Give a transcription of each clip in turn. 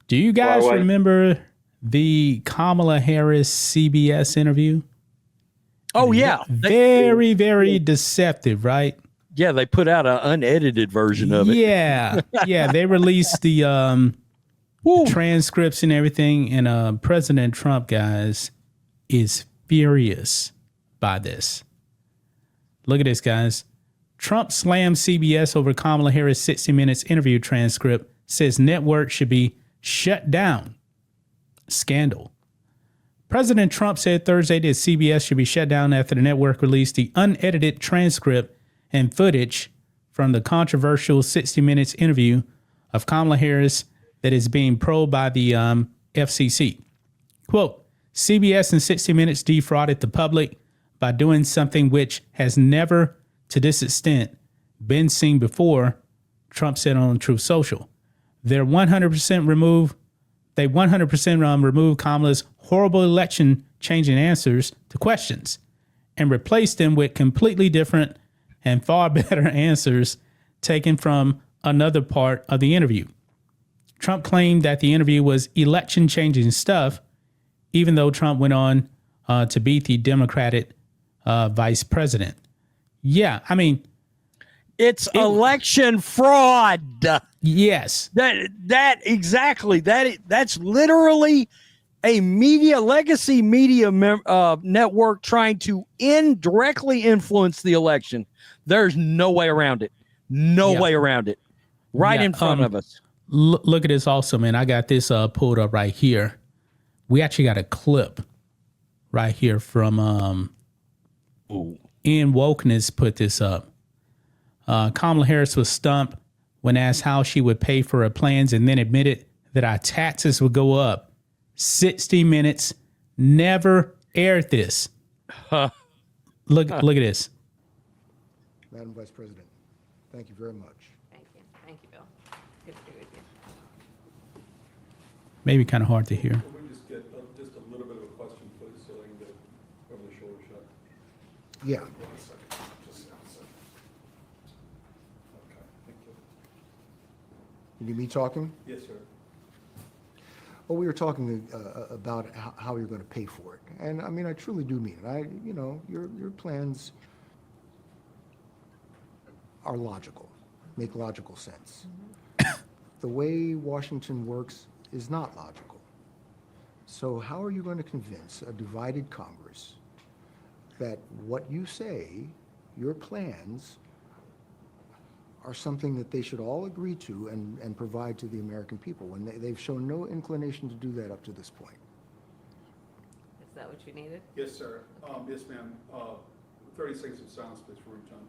Do you guys remember the Kamala Harris CBS interview? Oh, yeah. Very, very deceptive, right? Yeah, they put out an unedited version of it. Yeah. Yeah, they released the transcripts and everything. And President Trump, guys, is furious by this. Look at this, guys. Trump slammed CBS over Kamala Harris' 60 Minutes interview transcript, says network should be shut down. Scandal. President Trump said Thursday that CBS should be shut down after the network released the unedited transcript and footage from the controversial 60 Minutes interview of Kamala Harris that is being probed by the FCC. Quote, CBS and 60 Minutes defrauded the public by doing something which has never, to this extent, been seen before, Trump said on Truth Social. They 100% removed Kamala's horrible election changing answers to questions and replaced them with completely different and far better answers taken from another part of the interview. Trump claimed that the interview was election changing stuff, even though Trump went on to beat the Democratic vice president. Yeah, I mean, it's election fraud. Yes. That exactly. That's literally a legacy media network trying to indirectly influence the election. There's no way around it. No way around it. Right in front of us. Look at this also, man. I got this pulled up right here. We actually got a clip right here from Ian Wokeness put this up. Kamala Harris was stumped when asked how she would pay for her plans and then admitted that our taxes would go up. 60 Minutes never aired this. Look at this. Madam Vice President, thank you very much. Thank you. Thank you, Bill. Good to be with you. Maybe kind of hard to hear. Can we just get just a little bit of a question, please, so I can get over the shoulder shot? Yeah. 1 second. Just 1 second. Okay, thank you. You me talking? Yes, sir. Well, we were talking about how you're going to pay for it. And I mean, I truly do mean it. Your plans are logical, make logical sense. The way Washington works is not logical. So how are you going to convince a divided Congress that what you say, your plans, are something that they should all agree to and provide to the American people when they've shown no inclination to do that up to this point? Is that what you needed? Yes, sir. Yes, ma'am. 30 seconds of silence, please, for John.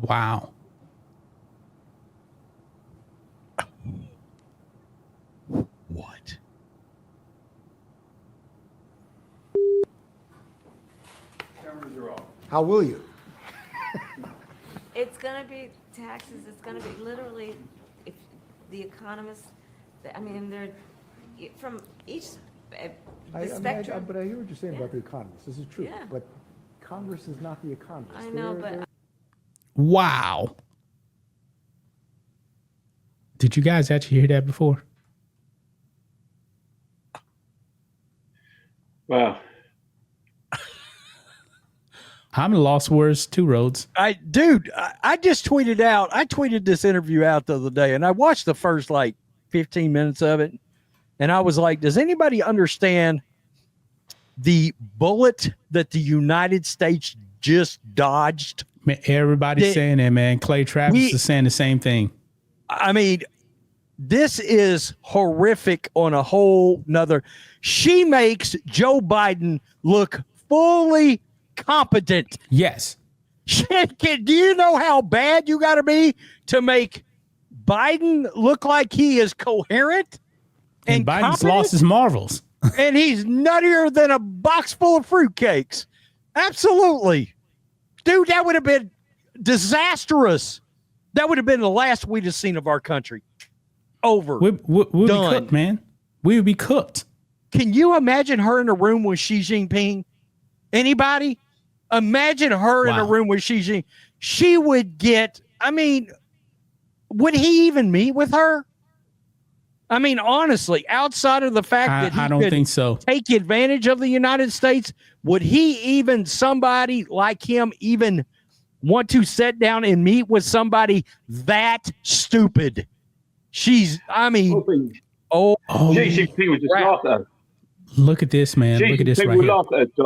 Wow. What? Cameras are off. How will you? It's going to be taxes. It's going to be literally, if the economists, I mean, they're from each spectrum. But I hear what you're saying about the economists. This is true. Yeah. But Congress is not the economists. I know, but Wow. Did you guys actually hear that before? Wow. I'm lost words too, Rhodes. I just tweeted out. I tweeted this interview out the other day, and I watched the first 15 minutes of it, and I was like, "Does anybody understand the bullet that the United States just dodged?" Man, everybody's saying that, man. Clay Travis is saying the same thing. I mean, this is horrific on a whole nother. She makes Joe Biden look fully competent. Yes. Do you know how bad you got to be to make Biden look like he is coherent? And Biden's lost his marbles. And he's nuttier than a box full of fruitcakes. Absolutely. Dude, that would have been disastrous. That would have been the last we'd have seen of our country. Over. We'd be cooked, man. We would be cooked. Can you imagine her in a room with Xi Jinping? Anybody? Imagine her in a room with Xi Jinping. She would get, would he even meet with her? I mean, honestly, outside of the fact that I he don't could think so. take advantage of the United States, would somebody like him even want to sit down and meet with somebody that stupid? She Jinping would just laugh at her. Look at this, man. Look at this right would here. laugh at her.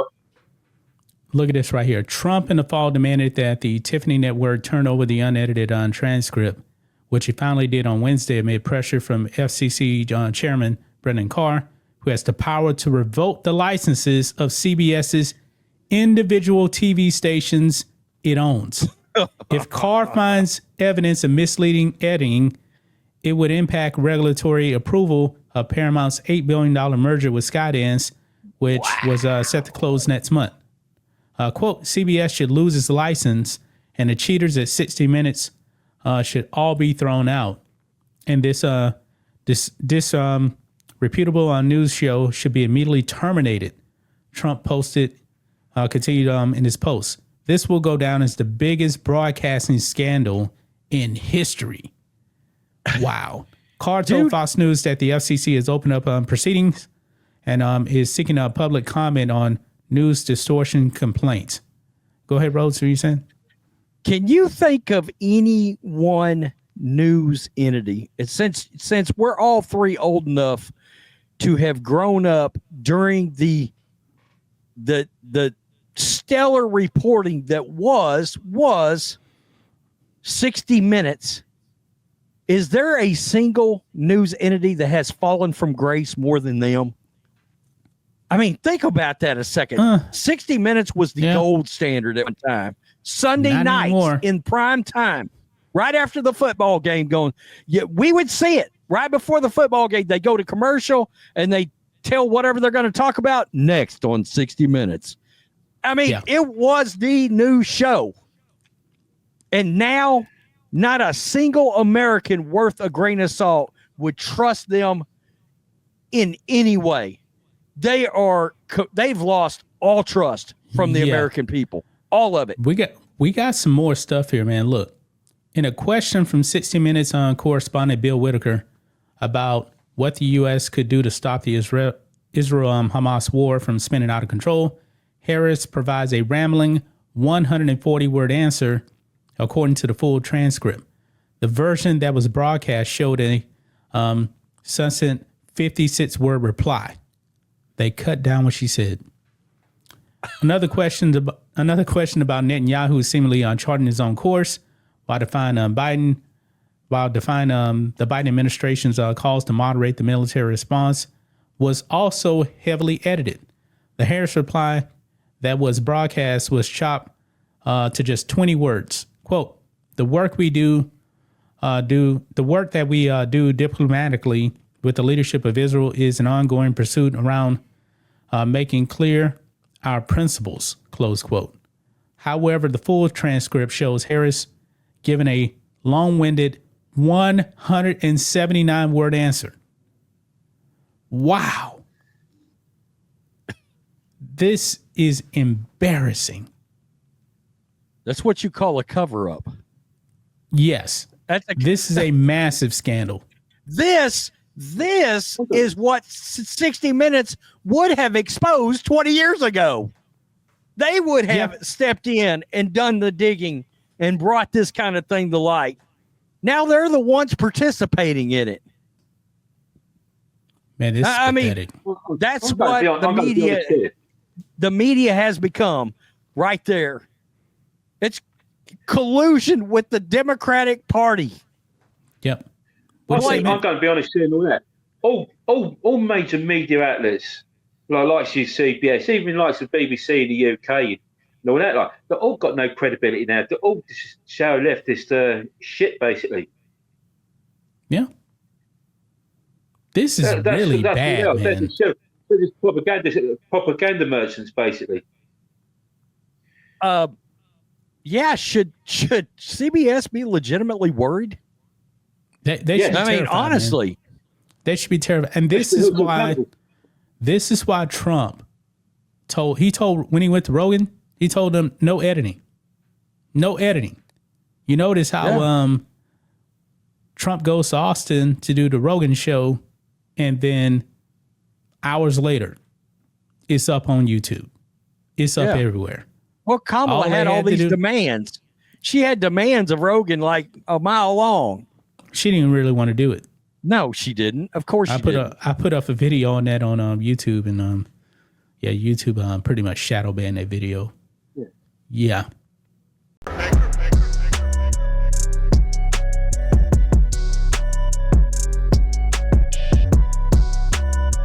Look at this right here. Trump in the fall demanded that the Tiffany Network turn over the unedited transcript, which he finally did on Wednesday amid pressure from FCC Chairman Brendan Carr, who has the power to revoke the licenses of CBS's individual TV stations it owns. If Carr finds evidence of misleading editing, it would impact regulatory approval of Paramount's $8 billion merger with Skydance, which was set to close next month. Quote, CBS should lose its license and the cheaters at 60 Minutes should all be thrown out. And this reputable news show should be immediately terminated. Trump continued in his post. This will go down as the biggest broadcasting scandal in history. Wow. Carr told Fox News that the FCC has opened up proceedings and is seeking a public comment on news distortion complaints. Go ahead, Rhodes. What are you saying? Can you think of any one news entity? And since we're all three old enough to have grown up during the stellar reporting that was 60 Minutes, is there a single news entity that has fallen from grace more than them? I mean, think about that a second. 60 Minutes was the gold standard at one time. Sunday nights in prime time, right after the football game going. Yeah, we would see it right before the football game. They go to commercial and they tell whatever they're going to talk about next on 60 Minutes. I mean, it was the new show. And now not a single American worth a grain of salt would trust them in any way. They've lost all trust from the American people. All of it. We got some more stuff here, man. Look, in a question from 60 Minutes correspondent Bill Whitaker about what the U.S. could do to stop the Israel-Hamas war from spinning out of control, Harris provides a rambling 140-word answer according to the full transcript. The version that was broadcast showed a succinct 56-word reply. They cut down what she said. Another question about Netanyahu seemingly charting his own course while defying the Biden administration's calls to moderate the military response was also heavily edited. The Harris reply that was broadcast was chopped to just 20 words. Quote, the work we do diplomatically with the leadership of Israel is an ongoing pursuit around making clear our principles, close quote. However, the full transcript shows Harris giving a long-winded 179-word answer. Wow. This is embarrassing. That's what you call a cover-up. Yes. This is a massive scandal. This is what 60 Minutes would have exposed 20 years ago. They would have stepped in and done the digging and brought this kind of thing to light. Now they're the ones participating in it. Man, this is pathetic. That's what the media has become right there. It's collusion with the Democratic Party. Yep. I'm going to be honest saying all that. All major media outlets, like CBS, even like the BBC in the UK, and all that, they've all got no credibility now. They're all just show leftist shit, basically. Yeah. This is really bad, man. They're just propaganda merchants, basically. Should CBS be legitimately worried? They should be terrified, honestly, man. They should be terrified. And this is why Trump told when he went to Rogan, he told them no editing. No editing. You notice how Trump goes to Austin to do the Rogan show, and then hours later, it's up on YouTube. It's up everywhere. Well, Kamala had all these demands. She had demands of Rogan like a mile long. She didn't really want to do it. No, she didn't. Of course she didn't. I put up a video on that on YouTube, and YouTube pretty much shadow banned that video. Yeah.